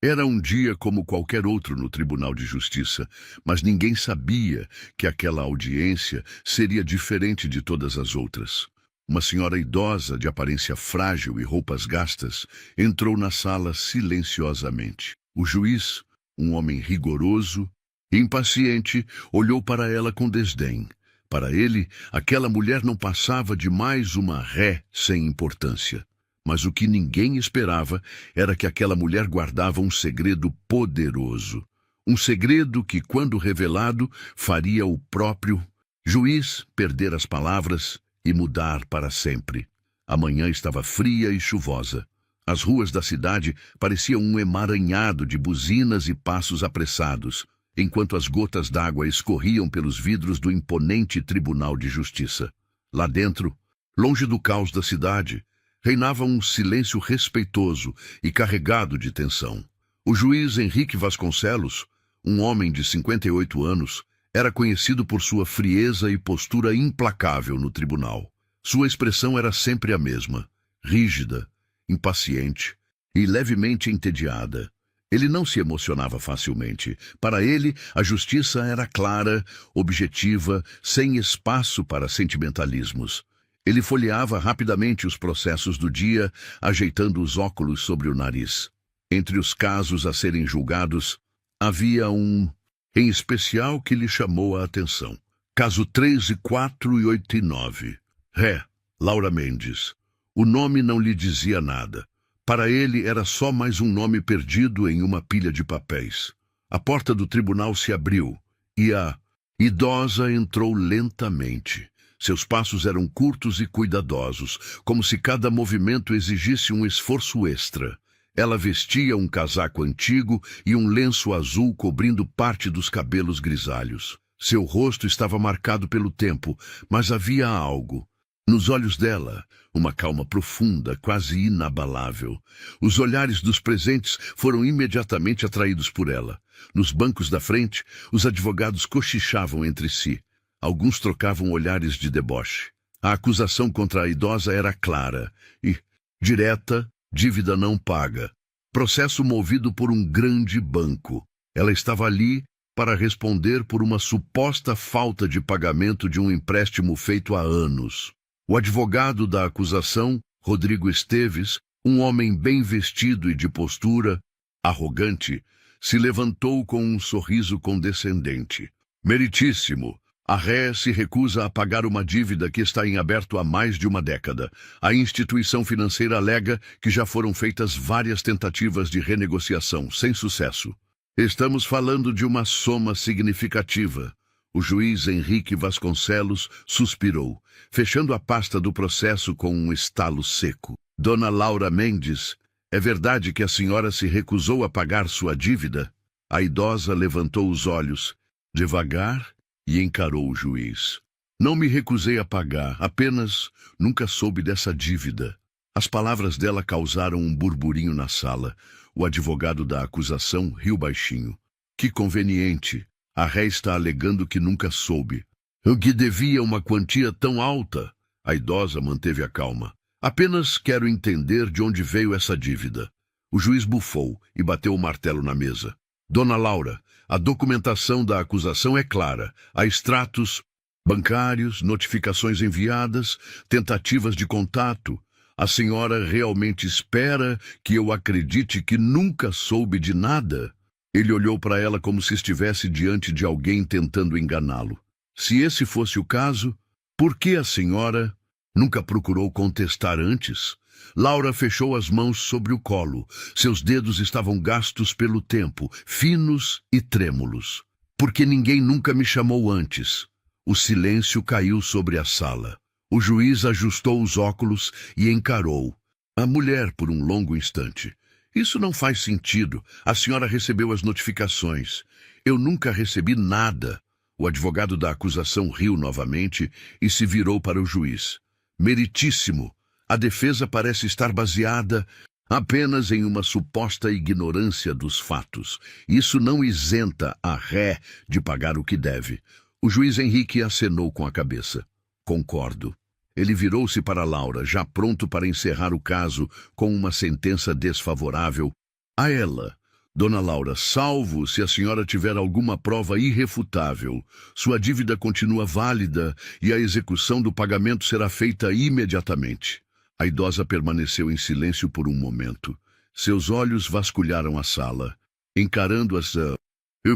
Era um dia como qualquer outro no Tribunal de Justiça, mas ninguém sabia que aquela audiência seria diferente de todas as outras. Uma senhora idosa, de aparência frágil e roupas gastas, entrou na sala silenciosamente. O juiz, um homem rigoroso e impaciente, olhou para ela com desdém. Para ele, aquela mulher não passava de mais uma ré sem importância. Mas o que ninguém esperava era que aquela mulher guardava um segredo poderoso. Um segredo que, quando revelado, faria o próprio juiz perder as palavras e mudar para sempre. A manhã estava fria e chuvosa. As ruas da cidade pareciam um emaranhado de buzinas e passos apressados, enquanto as gotas d'água escorriam pelos vidros do imponente Tribunal de Justiça. Lá dentro, longe do caos da cidade, reinava um silêncio respeitoso e carregado de tensão. O juiz Henrique Vasconcelos, um homem de 58 anos, era conhecido por sua frieza e postura implacável no tribunal. Sua expressão era sempre a mesma, rígida, impaciente e levemente entediada. Ele não se emocionava facilmente. Para ele, a justiça era clara, objetiva, sem espaço para sentimentalismos. Ele folheava rapidamente os processos do dia, ajeitando os óculos sobre o nariz. Entre os casos a serem julgados, havia um, em especial, que lhe chamou a atenção. Caso 13.489. Ré, Laura Mendes. O nome não lhe dizia nada. Para ele era só mais um nome perdido em uma pilha de papéis. A porta do tribunal se abriu e a idosa entrou lentamente. Seus passos eram curtos e cuidadosos, como se cada movimento exigisse um esforço extra. Ela vestia um casaco antigo e um lenço azul cobrindo parte dos cabelos grisalhos. Seu rosto estava marcado pelo tempo, mas havia algo. Nos olhos dela, uma calma profunda, quase inabalável. Os olhares dos presentes foram imediatamente atraídos por ela. Nos bancos da frente, os advogados cochichavam entre si. Alguns trocavam olhares de deboche. A acusação contra a idosa era clara e direta: dívida não paga. Processo movido por um grande banco. Ela estava ali para responder por uma suposta falta de pagamento de um empréstimo feito há anos. O advogado da acusação, Rodrigo Esteves, um homem bem vestido e de postura arrogante, se levantou com um sorriso condescendente. Meritíssimo! A ré se recusa a pagar uma dívida que está em aberto há mais de uma década. A instituição financeira alega que já foram feitas várias tentativas de renegociação, sem sucesso. Estamos falando de uma soma significativa. O juiz Henrique Vasconcelos suspirou, fechando a pasta do processo com um estalo seco. Dona Laura Mendes, é verdade que a senhora se recusou a pagar sua dívida? A idosa levantou os olhos, devagar, e encarou o juiz. Não me recusei a pagar, apenas nunca soube dessa dívida. As palavras dela causaram um burburinho na sala. O advogado da acusação riu baixinho. Que conveniente. A ré está alegando que nunca soube. O que devia uma quantia tão alta? A idosa manteve a calma. Apenas quero entender de onde veio essa dívida. O juiz bufou e bateu o martelo na mesa. Dona Laura, a documentação da acusação é clara. Há extratos bancários, notificações enviadas, tentativas de contato. A senhora realmente espera que eu acredite que nunca soube de nada? Ele olhou para ela como se estivesse diante de alguém tentando enganá-lo. Se esse fosse o caso, por que a senhora nunca procurou contestar antes? Laura fechou as mãos sobre o colo. Seus dedos estavam gastos pelo tempo, finos e trêmulos. Porque ninguém nunca me chamou antes. O silêncio caiu sobre a sala. O juiz ajustou os óculos e encarou a mulher por um longo instante. Isso não faz sentido. A senhora recebeu as notificações. Eu nunca recebi nada. O advogado da acusação riu novamente e se virou para o juiz. Meritíssimo. A defesa parece estar baseada apenas em uma suposta ignorância dos fatos. Isso não isenta a ré de pagar o que deve. O juiz Henrique acenou com a cabeça. Concordo. Ele virou-se para Laura, já pronto para encerrar o caso com uma sentença desfavorável a ela. Dona Laura, salvo se a senhora tiver alguma prova irrefutável. Sua dívida continua válida e a execução do pagamento será feita imediatamente. A idosa permaneceu em silêncio por um momento. Seus olhos vasculharam a sala, encarando as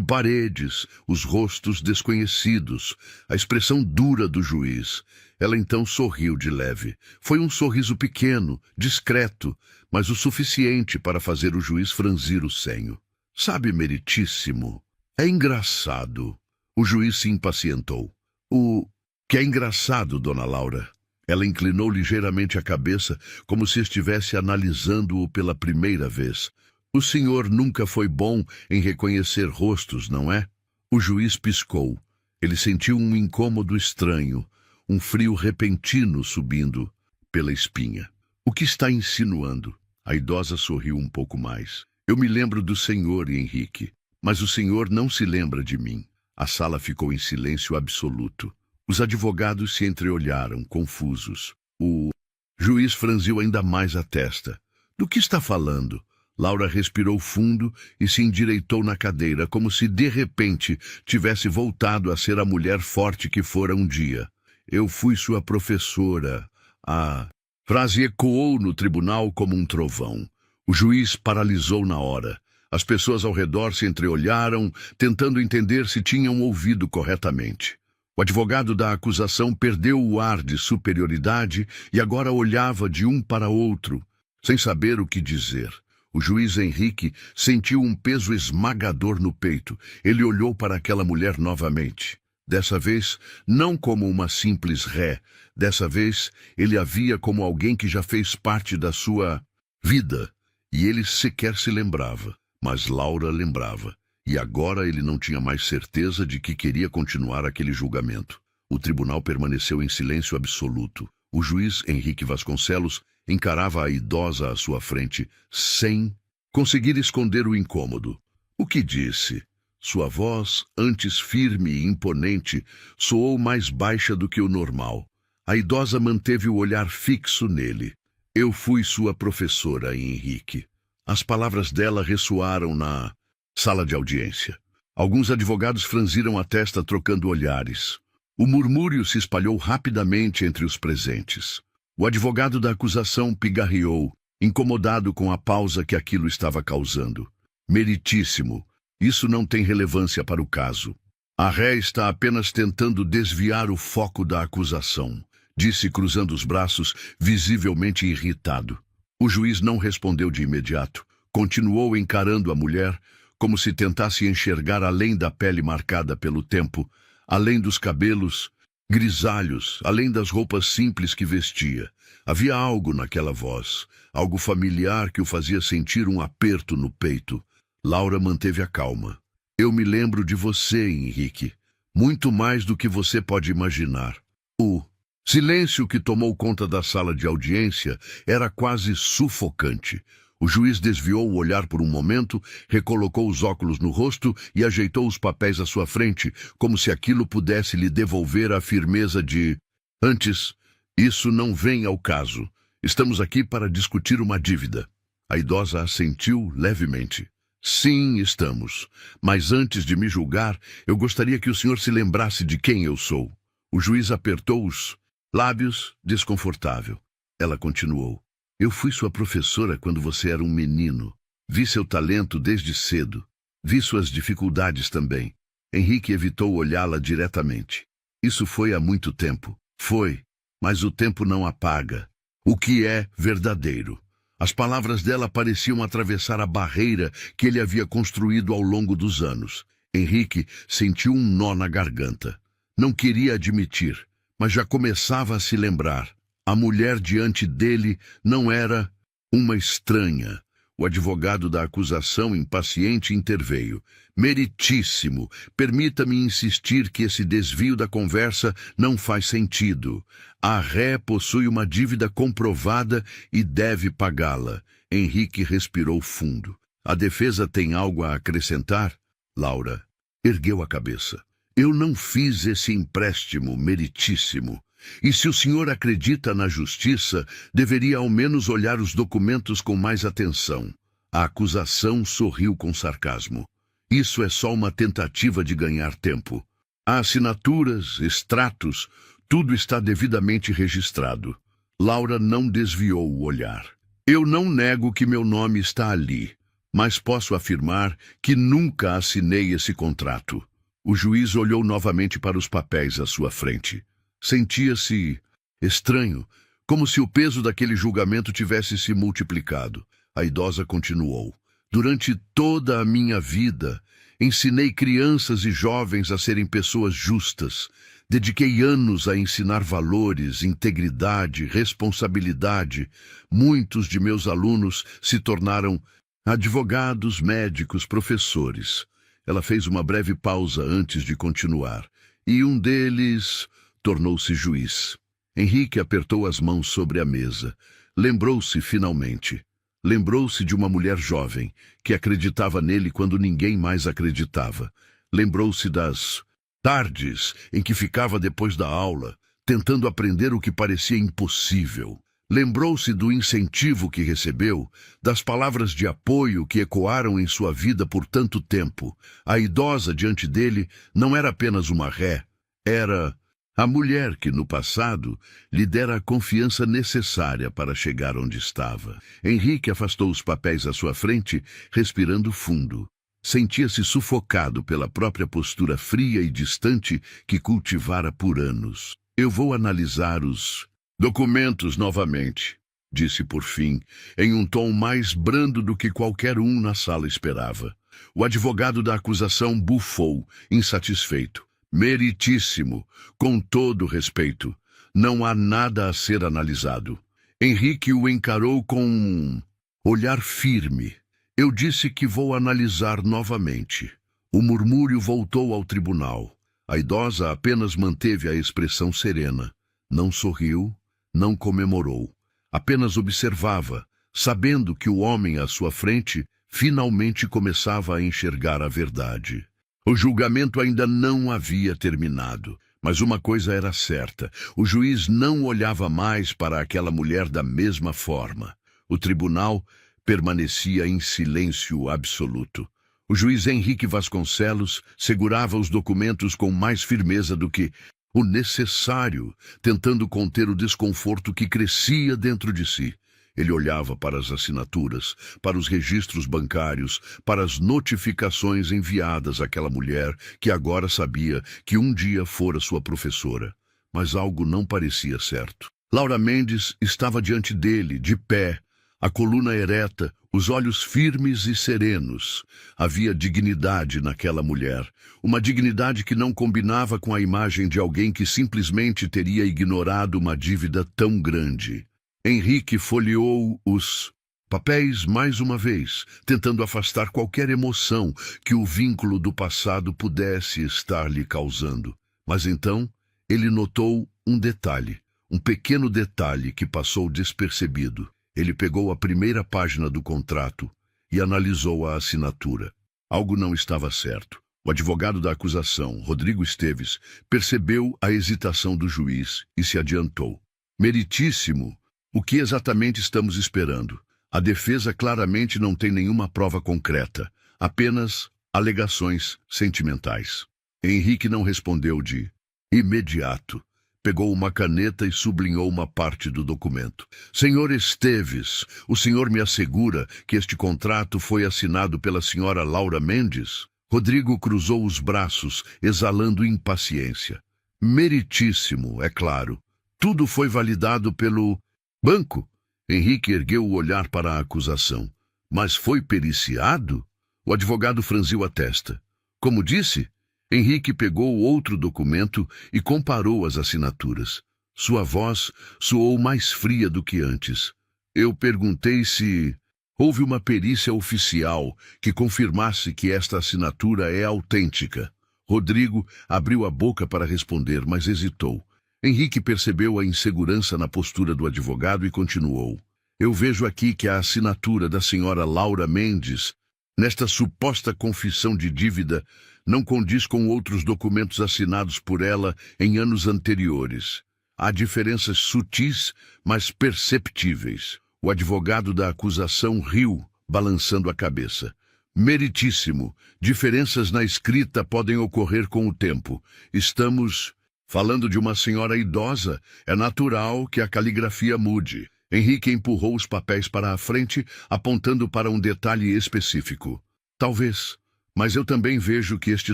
paredes, os rostos desconhecidos, a expressão dura do juiz. Ela então sorriu de leve. Foi um sorriso pequeno, discreto, mas o suficiente para fazer o juiz franzir o senho. Sabe, meritíssimo, é engraçado. O juiz se impacientou. O que é engraçado, Dona Laura? Ela inclinou ligeiramente a cabeça, como se estivesse analisando-o pela primeira vez. O senhor nunca foi bom em reconhecer rostos, não é? O juiz piscou. Ele sentiu um incômodo estranho, um frio repentino subindo pela espinha. O que está insinuando? A idosa sorriu um pouco mais. Eu me lembro do senhor, Henrique, mas o senhor não se lembra de mim. A sala ficou em silêncio absoluto. Os advogados se entreolharam, confusos. O juiz franziu ainda mais a testa. Do que está falando? Laura respirou fundo e se endireitou na cadeira, como se de repente tivesse voltado a ser a mulher forte que fora um dia. Eu fui sua professora. A frase ecoou no tribunal como um trovão. O juiz paralisou na hora. As pessoas ao redor se entreolharam, tentando entender se tinham ouvido corretamente. O advogado da acusação perdeu o ar de superioridade e agora olhava de um para outro, sem saber o que dizer. O juiz Henrique sentiu um peso esmagador no peito. Ele olhou para aquela mulher novamente. Dessa vez, não como uma simples ré. Dessa vez, ele a via como alguém que já fez parte da sua vida. E ele sequer se lembrava. Mas Laura lembrava. E agora ele não tinha mais certeza de que queria continuar aquele julgamento. O tribunal permaneceu em silêncio absoluto. O juiz Henrique Vasconcelos encarava a idosa à sua frente, sem conseguir esconder o incômodo. O que disse? Sua voz, antes firme e imponente, soou mais baixa do que o normal. A idosa manteve o olhar fixo nele. Eu fui sua professora, Henrique. As palavras dela ressoaram na sala de audiência. Alguns advogados franziram a testa trocando olhares. O murmúrio se espalhou rapidamente entre os presentes. O advogado da acusação pigarreou, incomodado com a pausa que aquilo estava causando. Meritíssimo, isso não tem relevância para o caso. A ré está apenas tentando desviar o foco da acusação, disse cruzando os braços, visivelmente irritado. O juiz não respondeu de imediato. Continuou encarando a mulher, como se tentasse enxergar além da pele marcada pelo tempo, além dos cabelos grisalhos, além das roupas simples que vestia. Havia algo naquela voz, algo familiar que o fazia sentir um aperto no peito. Laura manteve a calma. Eu me lembro de você, Henrique, muito mais do que você pode imaginar. O silêncio que tomou conta da sala de audiência era quase sufocante. O juiz desviou o olhar por um momento, recolocou os óculos no rosto e ajeitou os papéis à sua frente, como se aquilo pudesse lhe devolver a firmeza de... Antes, isso não vem ao caso. Estamos aqui para discutir uma dívida. A idosa assentiu levemente. Sim, estamos. Mas antes de me julgar, eu gostaria que o senhor se lembrasse de quem eu sou. O juiz apertou os lábios, desconfortável. Ela continuou. Eu fui sua professora quando você era um menino. Vi seu talento desde cedo. Vi suas dificuldades também. Henrique evitou olhá-la diretamente. Isso foi há muito tempo. Foi, mas o tempo não apaga. O que é verdadeiro? As palavras dela pareciam atravessar a barreira que ele havia construído ao longo dos anos. Henrique sentiu um nó na garganta. Não queria admitir, mas já começava a se lembrar. A mulher diante dele não era uma estranha. O advogado da acusação, impaciente, interveio. Meritíssimo, permita-me insistir que esse desvio da conversa não faz sentido. A ré possui uma dívida comprovada e deve pagá-la. Henrique respirou fundo. A defesa tem algo a acrescentar? Laura ergueu a cabeça. Eu não fiz esse empréstimo, meritíssimo. E se o senhor acredita na justiça, deveria ao menos olhar os documentos com mais atenção. A acusação sorriu com sarcasmo. Isso é só uma tentativa de ganhar tempo. Há assinaturas, extratos, tudo está devidamente registrado. Laura não desviou o olhar. Eu não nego que meu nome está ali, mas posso afirmar que nunca assinei esse contrato. O juiz olhou novamente para os papéis à sua frente. Sentia-se estranho, como se o peso daquele julgamento tivesse se multiplicado. A idosa continuou. Durante toda a minha vida, ensinei crianças e jovens a serem pessoas justas. Dediquei anos a ensinar valores, integridade, responsabilidade. Muitos de meus alunos se tornaram advogados, médicos, professores. Ela fez uma breve pausa antes de continuar, e um deles tornou-se juiz. Henrique apertou as mãos sobre a mesa. Lembrou-se finalmente. Lembrou-se de uma mulher jovem, que acreditava nele quando ninguém mais acreditava. Lembrou-se das tardes em que ficava depois da aula, tentando aprender o que parecia impossível. Lembrou-se do incentivo que recebeu, das palavras de apoio que ecoaram em sua vida por tanto tempo. A idosa diante dele não era apenas uma ré, era a mulher que, no passado, lhe dera a confiança necessária para chegar onde estava. Henrique afastou os papéis à sua frente, respirando fundo. Sentia-se sufocado pela própria postura fria e distante que cultivara por anos. Eu vou analisar os documentos novamente, disse por fim, em um tom mais brando do que qualquer um na sala esperava. O advogado da acusação bufou, insatisfeito. Meritíssimo, com todo respeito. Não há nada a ser analisado. Henrique o encarou com um olhar firme. Eu disse que vou analisar novamente. O murmúrio voltou ao tribunal. A idosa apenas manteve a expressão serena. Não sorriu, não comemorou. Apenas observava, sabendo que o homem à sua frente finalmente começava a enxergar a verdade. O julgamento ainda não havia terminado, mas uma coisa era certa: o juiz não olhava mais para aquela mulher da mesma forma. O tribunal permanecia em silêncio absoluto. O juiz Henrique Vasconcelos segurava os documentos com mais firmeza do que o necessário, tentando conter o desconforto que crescia dentro de si. Ele olhava para as assinaturas, para os registros bancários, para as notificações enviadas àquela mulher que agora sabia que um dia fora sua professora. Mas algo não parecia certo. Laura Mendes estava diante dele, de pé, a coluna ereta, os olhos firmes e serenos. Havia dignidade naquela mulher, uma dignidade que não combinava com a imagem de alguém que simplesmente teria ignorado uma dívida tão grande. Henrique folheou os papéis mais uma vez, tentando afastar qualquer emoção que o vínculo do passado pudesse estar lhe causando. Mas então ele notou um detalhe, um pequeno detalhe que passou despercebido. Ele pegou a primeira página do contrato e analisou a assinatura. Algo não estava certo. O advogado da acusação, Rodrigo Esteves, percebeu a hesitação do juiz e se adiantou. Meritíssimo, o que exatamente estamos esperando? A defesa claramente não tem nenhuma prova concreta, apenas alegações sentimentais. Henrique não respondeu de imediato. Pegou uma caneta e sublinhou uma parte do documento. Senhor Esteves, o senhor me assegura que este contrato foi assinado pela senhora Laura Mendes? Rodrigo cruzou os braços, exalando impaciência. Meritíssimo, é claro. Tudo foi validado pelo banco. Henrique ergueu o olhar para a acusação. Mas foi periciado? O advogado franziu a testa. Como disse? Henrique pegou outro documento e comparou as assinaturas. Sua voz soou mais fria do que antes. Eu perguntei se houve uma perícia oficial que confirmasse que esta assinatura é autêntica. Rodrigo abriu a boca para responder, mas hesitou. Henrique percebeu a insegurança na postura do advogado e continuou. Eu vejo aqui que a assinatura da senhora Laura Mendes, nesta suposta confissão de dívida, não condiz com outros documentos assinados por ela em anos anteriores. Há diferenças sutis, mas perceptíveis. O advogado da acusação riu, balançando a cabeça. Meritíssimo. Diferenças na escrita podem ocorrer com o tempo. Estamos falando de uma senhora idosa. É natural que a caligrafia mude. Henrique empurrou os papéis para a frente, apontando para um detalhe específico. Talvez, mas eu também vejo que este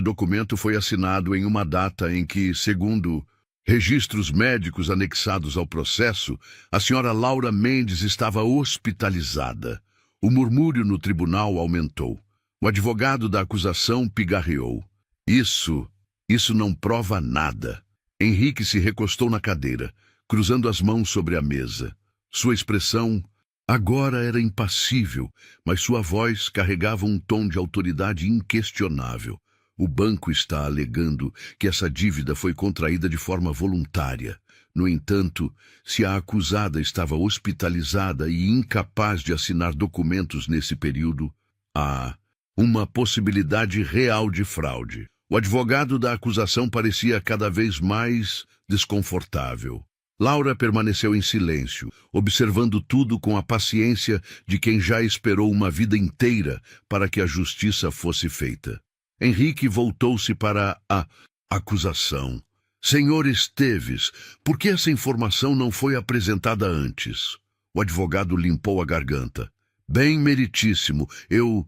documento foi assinado em uma data em que, segundo registros médicos anexados ao processo, a senhora Laura Mendes estava hospitalizada. O murmúrio no tribunal aumentou. O advogado da acusação pigarreou. Isso não prova nada. Henrique se recostou na cadeira, cruzando as mãos sobre a mesa. Sua expressão agora era impassível, mas sua voz carregava um tom de autoridade inquestionável. O banco está alegando que essa dívida foi contraída de forma voluntária. No entanto, se a acusada estava hospitalizada e incapaz de assinar documentos nesse período, há uma possibilidade real de fraude. O advogado da acusação parecia cada vez mais desconfortável. Laura permaneceu em silêncio, observando tudo com a paciência de quem já esperou uma vida inteira para que a justiça fosse feita. Henrique voltou-se para a acusação. Senhor Esteves, por que essa informação não foi apresentada antes? O advogado limpou a garganta. Bem, meritíssimo, eu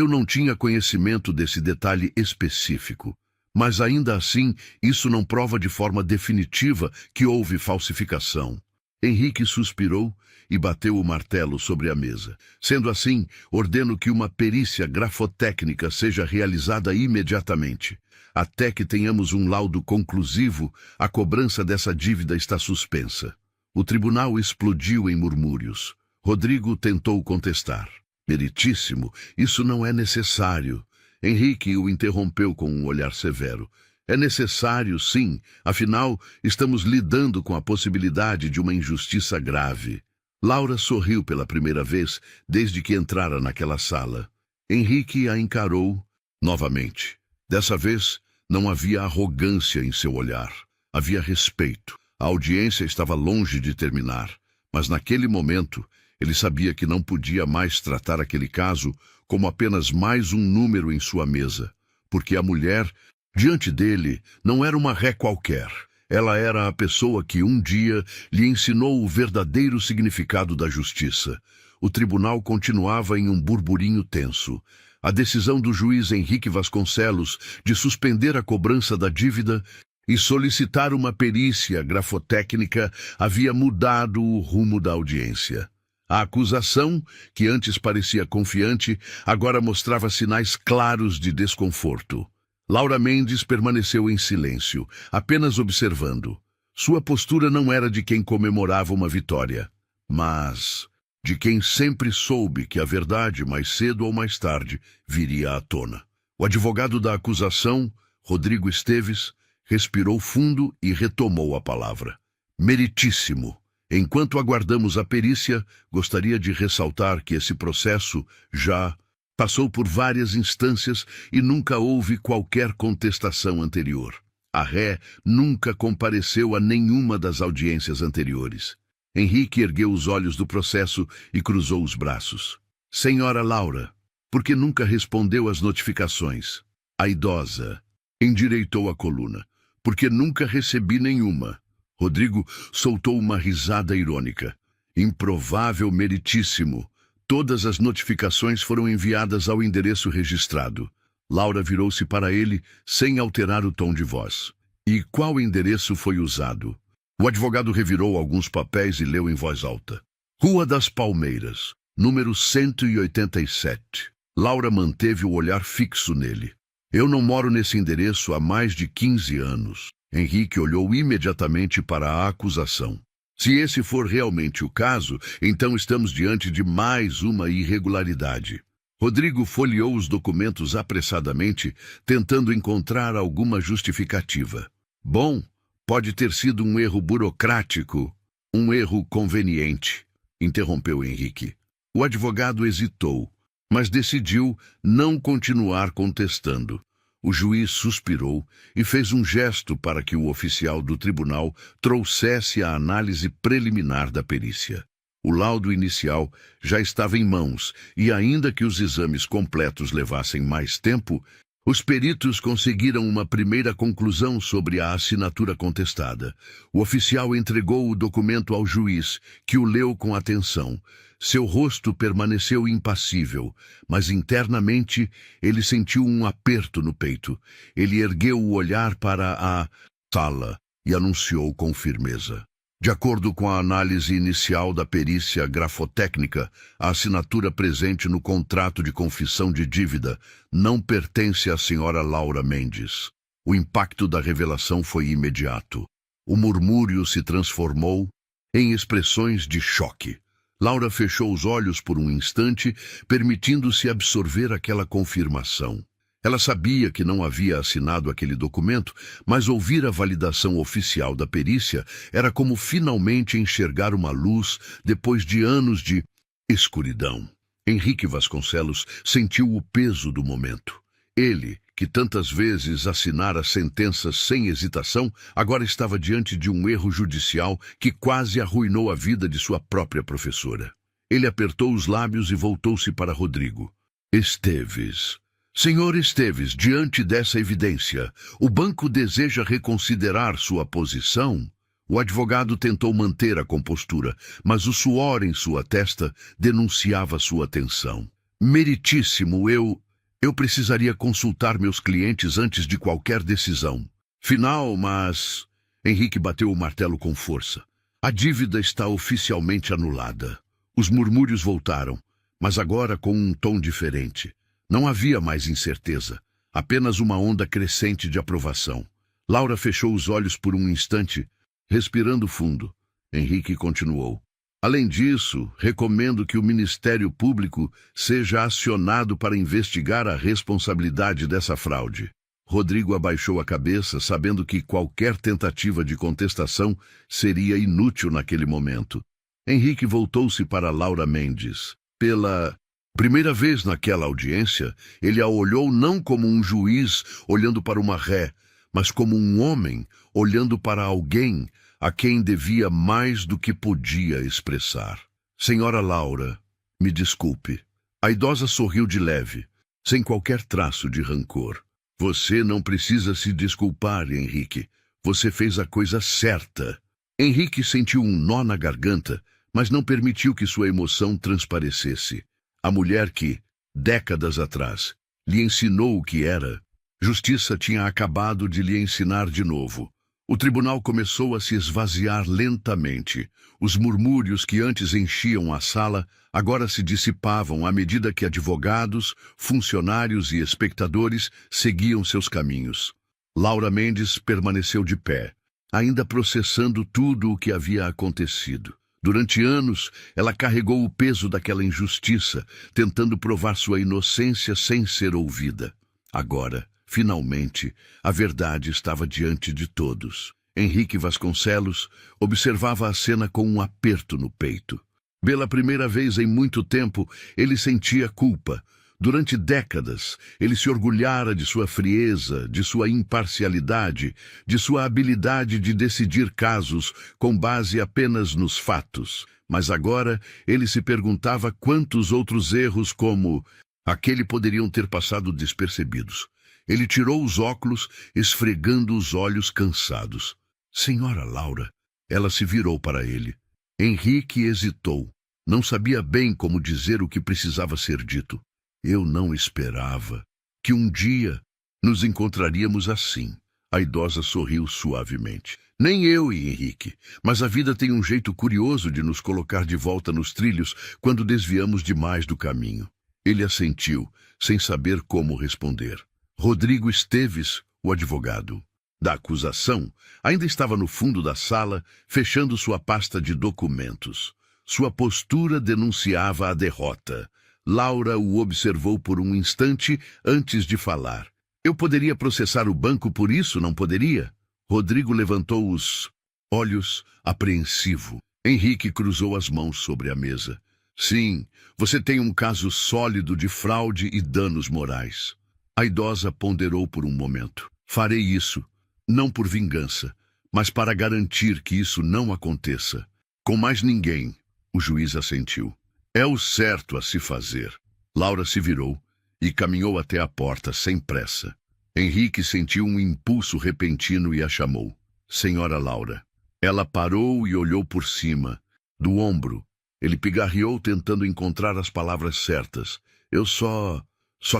não tinha conhecimento desse detalhe específico. Mas ainda assim, isso não prova de forma definitiva que houve falsificação. Henrique suspirou e bateu o martelo sobre a mesa. Sendo assim, ordeno que uma perícia grafotécnica seja realizada imediatamente. Até que tenhamos um laudo conclusivo, a cobrança dessa dívida está suspensa. O tribunal explodiu em murmúrios. Rodrigo tentou contestar. Meritíssimo, isso não é necessário. Henrique o interrompeu com um olhar severo. É necessário, sim, afinal, estamos lidando com a possibilidade de uma injustiça grave. Laura sorriu pela primeira vez desde que entrara naquela sala. Henrique a encarou novamente. Dessa vez, não havia arrogância em seu olhar. Havia respeito. A audiência estava longe de terminar, mas naquele momento, ele sabia que não podia mais tratar aquele caso como apenas mais um número em sua mesa, porque a mulher, diante dele, não era uma ré qualquer. Ela era a pessoa que um dia lhe ensinou o verdadeiro significado da justiça. O tribunal continuava em um burburinho tenso. A decisão do juiz Henrique Vasconcelos de suspender a cobrança da dívida e solicitar uma perícia grafotécnica havia mudado o rumo da audiência. A acusação, que antes parecia confiante, agora mostrava sinais claros de desconforto. Laura Mendes permaneceu em silêncio, apenas observando. Sua postura não era de quem comemorava uma vitória, mas de quem sempre soube que a verdade, mais cedo ou mais tarde, viria à tona. O advogado da acusação, Rodrigo Esteves, respirou fundo e retomou a palavra. Meritíssimo. Enquanto aguardamos a perícia, gostaria de ressaltar que esse processo já passou por várias instâncias e nunca houve qualquer contestação anterior. A ré nunca compareceu a nenhuma das audiências anteriores. Henrique ergueu os olhos do processo e cruzou os braços. Senhora Laura, por que nunca respondeu às notificações? A idosa endireitou a coluna. Porque nunca recebi nenhuma. Rodrigo soltou uma risada irônica. Improvável, meritíssimo. Todas as notificações foram enviadas ao endereço registrado. Laura virou-se para ele, sem alterar o tom de voz. E qual endereço foi usado? O advogado revirou alguns papéis e leu em voz alta. Rua das Palmeiras, número 187. Laura manteve o olhar fixo nele. Eu não moro nesse endereço há mais de 15 anos. Henrique olhou imediatamente para a acusação. Se esse for realmente o caso, então estamos diante de mais uma irregularidade. Rodrigo folheou os documentos apressadamente, tentando encontrar alguma justificativa. Bom, pode ter sido um erro burocrático, um erro conveniente, interrompeu Henrique. O advogado hesitou, mas decidiu não continuar contestando. O juiz suspirou e fez um gesto para que o oficial do tribunal trouxesse a análise preliminar da perícia. O laudo inicial já estava em mãos, e ainda que os exames completos levassem mais tempo, os peritos conseguiram uma primeira conclusão sobre a assinatura contestada. O oficial entregou o documento ao juiz, que o leu com atenção. Seu rosto permaneceu impassível, mas internamente ele sentiu um aperto no peito. Ele ergueu o olhar para a sala e anunciou com firmeza: de acordo com a análise inicial da perícia grafotécnica, a assinatura presente no contrato de confissão de dívida não pertence à senhora Laura Mendes. O impacto da revelação foi imediato. O murmúrio se transformou em expressões de choque. Laura fechou os olhos por um instante, permitindo-se absorver aquela confirmação. Ela sabia que não havia assinado aquele documento, mas ouvir a validação oficial da perícia era como finalmente enxergar uma luz depois de anos de escuridão. Henrique Vasconcelos sentiu o peso do momento. Ele, que tantas vezes assinara sentenças sem hesitação, agora estava diante de um erro judicial que quase arruinou a vida de sua própria professora. Ele apertou os lábios e voltou-se para Rodrigo. Esteves. Senhor Esteves, diante dessa evidência, o banco deseja reconsiderar sua posição? O advogado tentou manter a compostura, mas o suor em sua testa denunciava sua tensão. Meritíssimo, eu precisaria consultar meus clientes antes de qualquer decisão. Final, mas... Henrique bateu o martelo com força. A dívida está oficialmente anulada. Os murmúrios voltaram, mas agora com um tom diferente. Não havia mais incerteza, apenas uma onda crescente de aprovação. Laura fechou os olhos por um instante, respirando fundo. Henrique continuou. Além disso, recomendo que o Ministério Público seja acionado para investigar a responsabilidade dessa fraude. Rodrigo abaixou a cabeça, sabendo que qualquer tentativa de contestação seria inútil naquele momento. Henrique voltou-se para Laura Mendes. Pela primeira vez naquela audiência, ele a olhou não como um juiz olhando para uma ré, mas como um homem olhando para alguém a quem devia mais do que podia expressar. Senhora Laura, me desculpe. A idosa sorriu de leve, sem qualquer traço de rancor. Você não precisa se desculpar, Henrique. Você fez a coisa certa. Henrique sentiu um nó na garganta, mas não permitiu que sua emoção transparecesse. A mulher que, décadas atrás, lhe ensinou o que era, justiça tinha acabado de lhe ensinar de novo. O tribunal começou a se esvaziar lentamente. Os murmúrios que antes enchiam a sala agora se dissipavam à medida que advogados, funcionários e espectadores seguiam seus caminhos. Laura Mendes permaneceu de pé, ainda processando tudo o que havia acontecido. Durante anos, ela carregou o peso daquela injustiça, tentando provar sua inocência sem ser ouvida. Agora, finalmente, a verdade estava diante de todos. Henrique Vasconcelos observava a cena com um aperto no peito. Pela primeira vez em muito tempo, ele sentia culpa. Durante décadas, ele se orgulhara de sua frieza, de sua imparcialidade, de sua habilidade de decidir casos com base apenas nos fatos. Mas agora ele se perguntava quantos outros erros como aquele poderiam ter passado despercebidos. Ele tirou os óculos, esfregando os olhos cansados. Senhora Laura, ela se virou para ele. Henrique hesitou. Não sabia bem como dizer o que precisava ser dito. Eu não esperava que um dia nos encontraríamos assim. A idosa sorriu suavemente. Nem eu e Henrique, mas a vida tem um jeito curioso de nos colocar de volta nos trilhos quando desviamos demais do caminho. Ele assentiu, sem saber como responder. Rodrigo Esteves, o advogado da acusação, ainda estava no fundo da sala, fechando sua pasta de documentos. Sua postura denunciava a derrota. Laura o observou por um instante antes de falar. Eu poderia processar o banco por isso, não poderia? Rodrigo levantou os olhos, apreensivo. Henrique cruzou as mãos sobre a mesa. Sim, você tem um caso sólido de fraude e danos morais. A idosa ponderou por um momento. Farei isso, não por vingança, mas para garantir que isso não aconteça. Com mais ninguém. O juiz assentiu. É o certo a se fazer. Laura se virou e caminhou até a porta sem pressa. Henrique sentiu um impulso repentino e a chamou. Senhora Laura. Ela parou e olhou por cima, do ombro. Ele pigarreou tentando encontrar as palavras certas. Eu só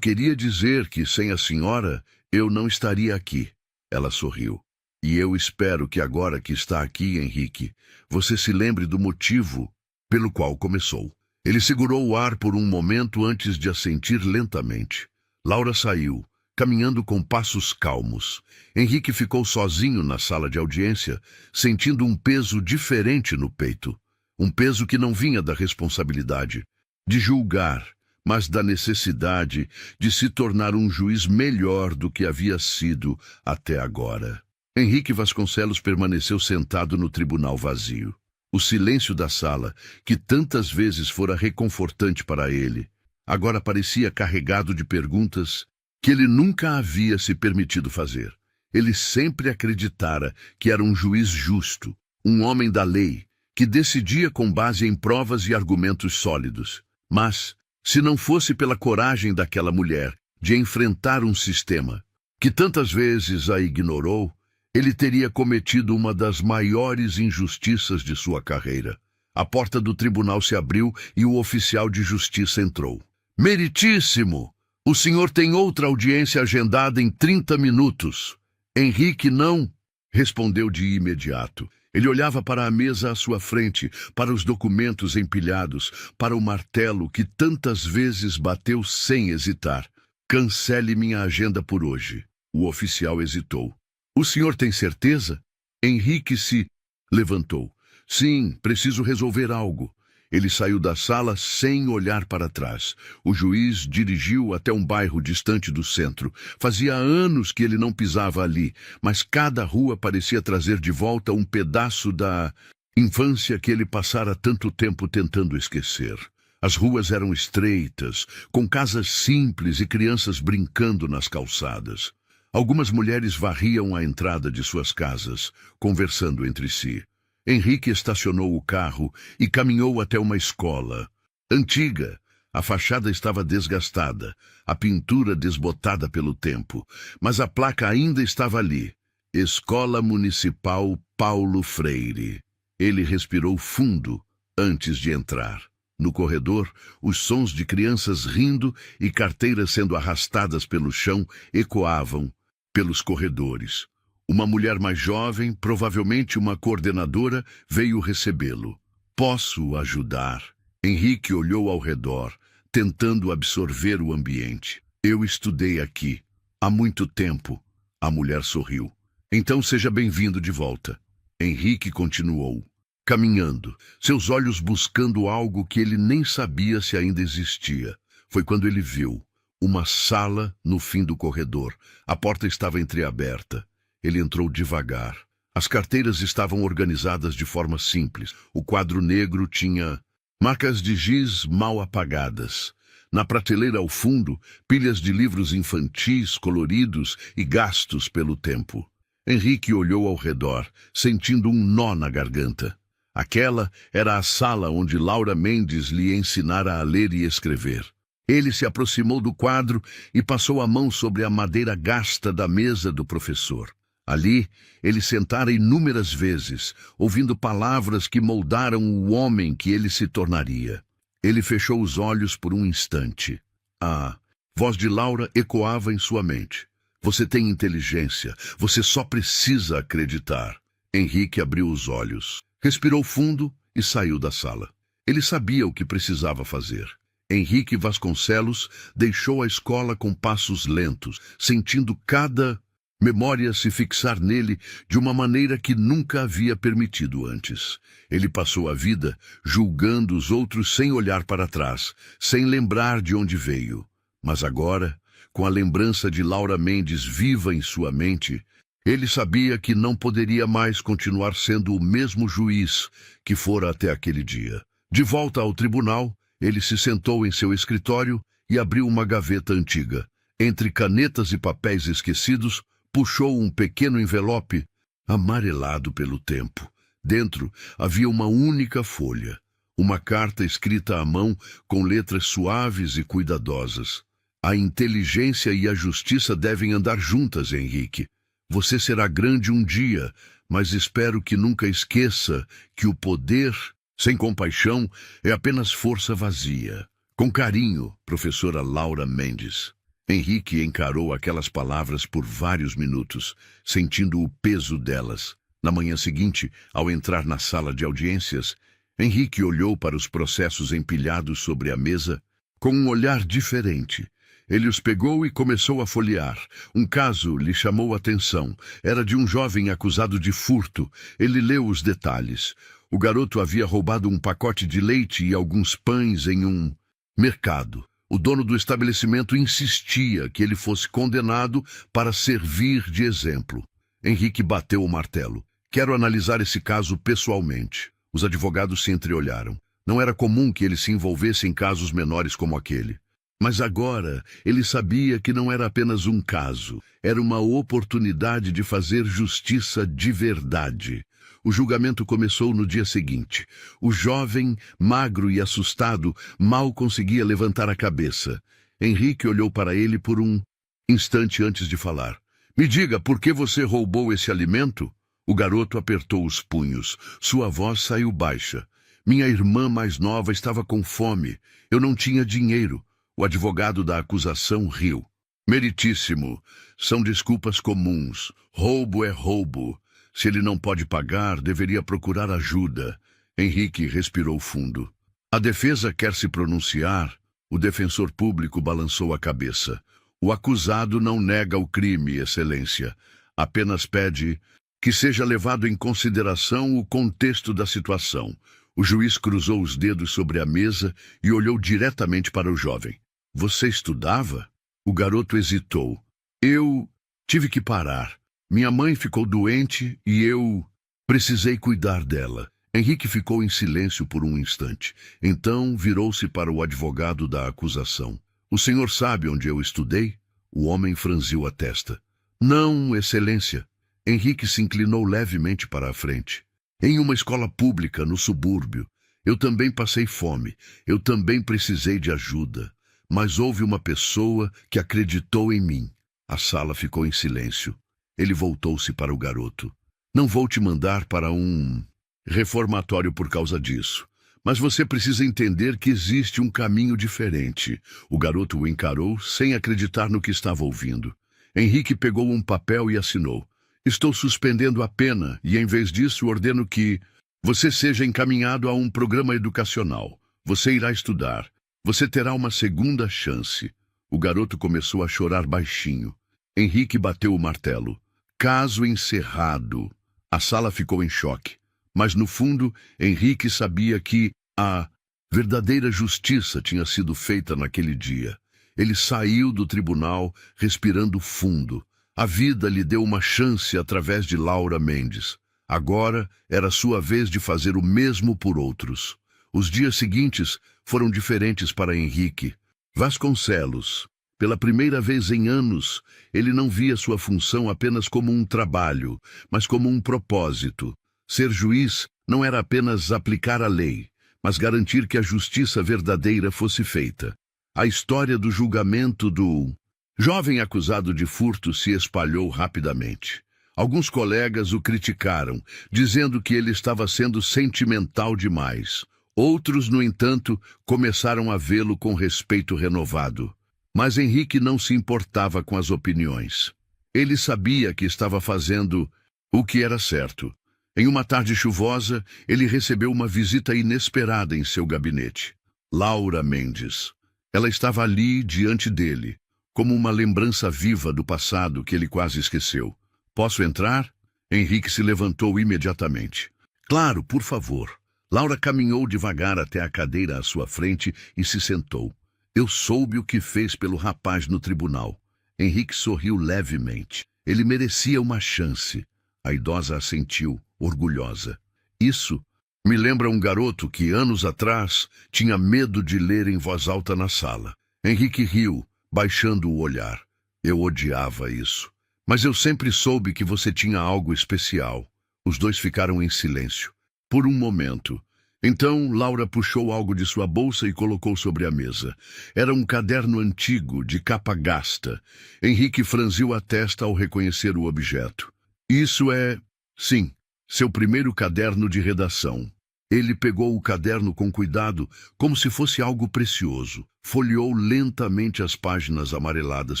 queria dizer que sem a senhora eu não estaria aqui. Ela sorriu. E eu espero que agora que está aqui, Henrique, você se lembre do motivo pelo qual começou. Ele segurou o ar por um momento antes de assentir lentamente. Laura saiu, caminhando com passos calmos. Henrique ficou sozinho na sala de audiência, sentindo um peso diferente no peito. Um peso que não vinha da responsabilidade de julgar, mas da necessidade de se tornar um juiz melhor do que havia sido até agora. Henrique Vasconcelos permaneceu sentado no tribunal vazio. O silêncio da sala, que tantas vezes fora reconfortante para ele, agora parecia carregado de perguntas que ele nunca havia se permitido fazer. Ele sempre acreditara que era um juiz justo, um homem da lei, que decidia com base em provas e argumentos sólidos. Mas, se não fosse pela coragem daquela mulher de enfrentar um sistema que tantas vezes a ignorou, ele teria cometido uma das maiores injustiças de sua carreira. A porta do tribunal se abriu e o oficial de justiça entrou. Meritíssimo! O senhor tem outra audiência agendada em 30 minutos. Henrique não respondeu de imediato. Ele olhava para a mesa à sua frente, para os documentos empilhados, para o martelo que tantas vezes bateu sem hesitar. Cancele minha agenda por hoje. O oficial hesitou. O senhor tem certeza? Henrique se levantou. Sim, preciso resolver algo. Ele saiu da sala sem olhar para trás. O juiz dirigiu até um bairro distante do centro. Fazia anos que ele não pisava ali, mas cada rua parecia trazer de volta um pedaço da infância que ele passara tanto tempo tentando esquecer. As ruas eram estreitas, com casas simples e crianças brincando nas calçadas. Algumas mulheres varriam a entrada de suas casas, conversando entre si. Henrique estacionou o carro e caminhou até uma escola. Antiga, a fachada estava desgastada, a pintura desbotada pelo tempo, mas a placa ainda estava ali. Escola Municipal Paulo Freire. Ele respirou fundo antes de entrar. No corredor, os sons de crianças rindo e carteiras sendo arrastadas pelo chão ecoavam pelos corredores. Uma mulher mais jovem, provavelmente uma coordenadora, veio recebê-lo. Posso ajudar? Henrique olhou ao redor, tentando absorver o ambiente. Eu estudei aqui há muito tempo. A mulher sorriu. Então seja bem-vindo de volta. Henrique continuou, caminhando, seus olhos buscando algo que ele nem sabia se ainda existia. Foi quando ele viu uma sala no fim do corredor. A porta estava entreaberta. Ele entrou devagar. As carteiras estavam organizadas de forma simples. O quadro negro tinha marcas de giz mal apagadas. Na prateleira ao fundo, pilhas de livros infantis coloridos e gastos pelo tempo. Henrique olhou ao redor, sentindo um nó na garganta. Aquela era a sala onde Laura Mendes lhe ensinara a ler e escrever. Ele se aproximou do quadro e passou a mão sobre a madeira gasta da mesa do professor. Ali, ele sentara inúmeras vezes, ouvindo palavras que moldaram o homem que ele se tornaria. Ele fechou os olhos por um instante. A voz de Laura ecoava em sua mente. Você tem inteligência, você só precisa acreditar. Henrique abriu os olhos, respirou fundo e saiu da sala. Ele sabia o que precisava fazer. Henrique Vasconcelos deixou a escola com passos lentos, sentindo cada memória se fixar nele de uma maneira que nunca havia permitido antes. Ele passou a vida julgando os outros sem olhar para trás, sem lembrar de onde veio. Mas agora, com a lembrança de Laura Mendes viva em sua mente, ele sabia que não poderia mais continuar sendo o mesmo juiz que fora até aquele dia. De volta ao tribunal, ele se sentou em seu escritório e abriu uma gaveta antiga. Entre canetas e papéis esquecidos, puxou um pequeno envelope amarelado pelo tempo. Dentro havia uma única folha, Uma carta escrita à mão com letras suaves e cuidadosas. A inteligência e a justiça devem andar juntas, Henrique. Você será grande um dia, mas espero que nunca esqueça que o poder, sem compaixão, é apenas força vazia. Com carinho, professora Laura Mendes. Henrique encarou aquelas palavras por vários minutos, sentindo o peso delas. Na manhã seguinte, ao entrar na sala de audiências, Henrique olhou para os processos empilhados sobre a mesa com um olhar diferente. Ele os pegou e começou a folhear. Um caso lhe chamou a atenção. Era de um jovem acusado de furto. Ele leu os detalhes. O garoto havia roubado um pacote de leite e alguns pães em um mercado. O dono do estabelecimento insistia que ele fosse condenado para servir de exemplo. Henrique bateu o martelo. Quero analisar esse caso pessoalmente. Os advogados se entreolharam. Não era comum que ele se envolvesse em casos menores como aquele. Mas agora ele sabia que não era apenas um caso. Era uma oportunidade de fazer justiça de verdade. O julgamento começou no dia seguinte. O jovem, magro e assustado, mal conseguia levantar a cabeça. Henrique olhou para ele por um instante antes de falar. Me diga, por que você roubou esse alimento? O garoto apertou os punhos. Sua voz saiu baixa. Minha irmã mais nova estava com fome. Eu não tinha dinheiro. O advogado da acusação riu. Meritíssimo. São desculpas comuns. Roubo é roubo. Se ele não pode pagar, deveria procurar ajuda. Henrique respirou fundo. A defesa quer se pronunciar. O defensor público balançou a cabeça. O acusado não nega o crime, Excelência. Apenas pede que seja levado em consideração o contexto da situação. O juiz cruzou os dedos sobre a mesa e olhou diretamente para o jovem. Você estudava? O garoto hesitou. Eu tive que parar. Minha mãe ficou doente e eu precisei cuidar dela. Henrique ficou em silêncio por um instante. Então virou-se para o advogado da acusação. O senhor sabe onde eu estudei? O homem franziu a testa. Não, Excelência. Henrique se inclinou levemente para a frente. Em uma escola pública, no subúrbio. Eu também passei fome. Eu também precisei de ajuda. Mas houve uma pessoa que acreditou em mim. A sala ficou em silêncio. Ele voltou-se para o garoto. Não vou te mandar para um reformatório por causa disso. Mas você precisa entender que existe um caminho diferente. O garoto o encarou sem acreditar no que estava ouvindo. Henrique pegou um papel e assinou. Estou suspendendo a pena e, em vez disso, ordeno que você seja encaminhado a um programa educacional. Você irá estudar. Você terá uma segunda chance. O garoto começou a chorar baixinho. Henrique bateu o martelo. Caso encerrado. A sala ficou em choque. Mas, no fundo, Henrique sabia que a verdadeira justiça tinha sido feita naquele dia. Ele saiu do tribunal, respirando fundo. A vida lhe deu uma chance através de Laura Mendes. Agora era sua vez de fazer o mesmo por outros. Os dias seguintes foram diferentes para Henrique. Vasconcelos, pela primeira vez em anos, ele não via sua função apenas como um trabalho, mas como um propósito. Ser juiz não era apenas aplicar a lei, mas garantir que a justiça verdadeira fosse feita. A história do julgamento do jovem acusado de furto se espalhou rapidamente. Alguns colegas o criticaram, dizendo que ele estava sendo sentimental demais. Outros, no entanto, começaram a vê-lo com respeito renovado. Mas Henrique não se importava com as opiniões. Ele sabia que estava fazendo o que era certo. Em uma tarde chuvosa, ele recebeu uma visita inesperada em seu gabinete. Laura Mendes. Ela estava ali diante dele, como uma lembrança viva do passado que ele quase esqueceu. Posso entrar? Henrique se levantou imediatamente. Claro, por favor. Laura caminhou devagar até a cadeira à sua frente e se sentou. Eu soube o que fez pelo rapaz no tribunal. Henrique sorriu levemente. Ele merecia uma chance. A idosa assentiu, orgulhosa. Isso me lembra um garoto que, anos atrás, tinha medo de ler em voz alta na sala. Henrique riu, baixando o olhar. Eu odiava isso. Mas eu sempre soube que você tinha algo especial. Os dois ficaram em silêncio. Por um momento, Então, Laura puxou algo de sua bolsa e colocou sobre a mesa. Era um caderno antigo, de capa gasta. Henrique franziu a testa ao reconhecer o objeto. Isso é, sim, seu primeiro caderno de redação. Ele pegou o caderno com cuidado, como se fosse algo precioso. Folheou lentamente as páginas amareladas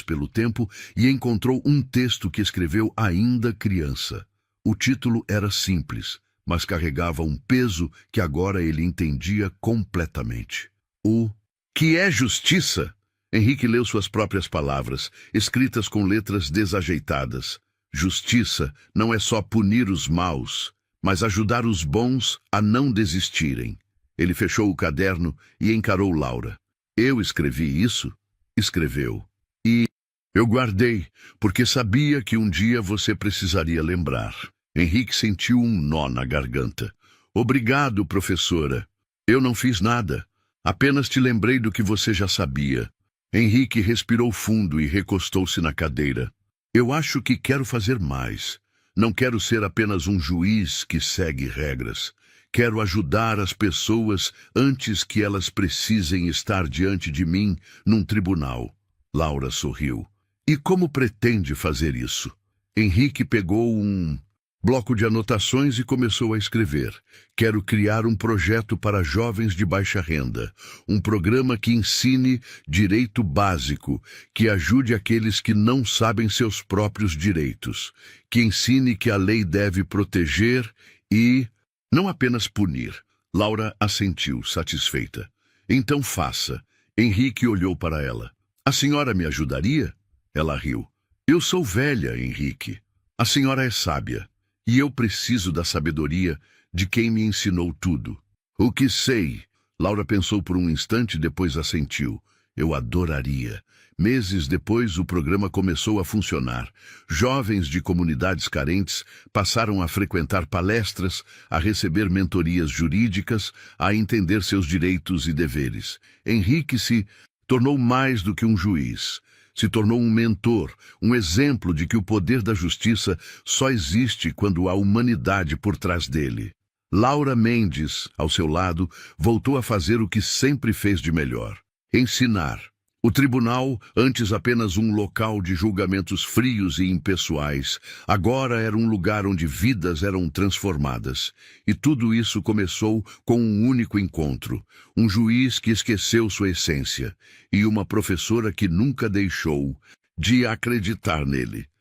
pelo tempo e encontrou um texto que escreveu ainda criança. O título era simples, mas carregava um peso que agora ele entendia completamente. O que é justiça? Henrique leu suas próprias palavras, escritas com letras desajeitadas. Justiça não é só punir os maus, mas ajudar os bons a não desistirem. Ele fechou o caderno e encarou Laura. Eu escrevi isso? Escreveu. E eu guardei, porque sabia que um dia você precisaria lembrar. Henrique sentiu um nó na garganta. Obrigado, professora. Eu não fiz nada. Apenas te lembrei do que você já sabia. Henrique respirou fundo e recostou-se na cadeira. Eu acho que quero fazer mais. Não quero ser apenas um juiz que segue regras. Quero ajudar as pessoas antes que elas precisem estar diante de mim num tribunal. Laura sorriu. E como pretende fazer isso? Henrique pegou um bloco de anotações e começou a escrever. Quero criar um projeto para jovens de baixa renda. Um programa que ensine direito básico, que ajude aqueles que não sabem seus próprios direitos, que ensine que a lei deve proteger e não apenas punir. Laura assentiu, satisfeita. Então faça. Henrique olhou para ela. A senhora me ajudaria? Ela riu. Eu sou velha, Henrique. A senhora é sábia. E eu preciso da sabedoria de quem me ensinou tudo. O que sei? Laura pensou por um instante e depois assentiu. Eu adoraria. Meses depois, o programa começou a funcionar. Jovens de comunidades carentes passaram a frequentar palestras, a receber mentorias jurídicas, a entender seus direitos e deveres. Henrique se tornou mais do que um juiz. Se tornou um mentor, um exemplo de que o poder da justiça só existe quando há humanidade por trás dele. Laura Mendes, ao seu lado, voltou a fazer o que sempre fez de melhor: ensinar. O tribunal, antes apenas um local de julgamentos frios e impessoais, agora era um lugar onde vidas eram transformadas. E tudo isso começou com um único encontro: um juiz que esqueceu sua essência e uma professora que nunca deixou de acreditar nele.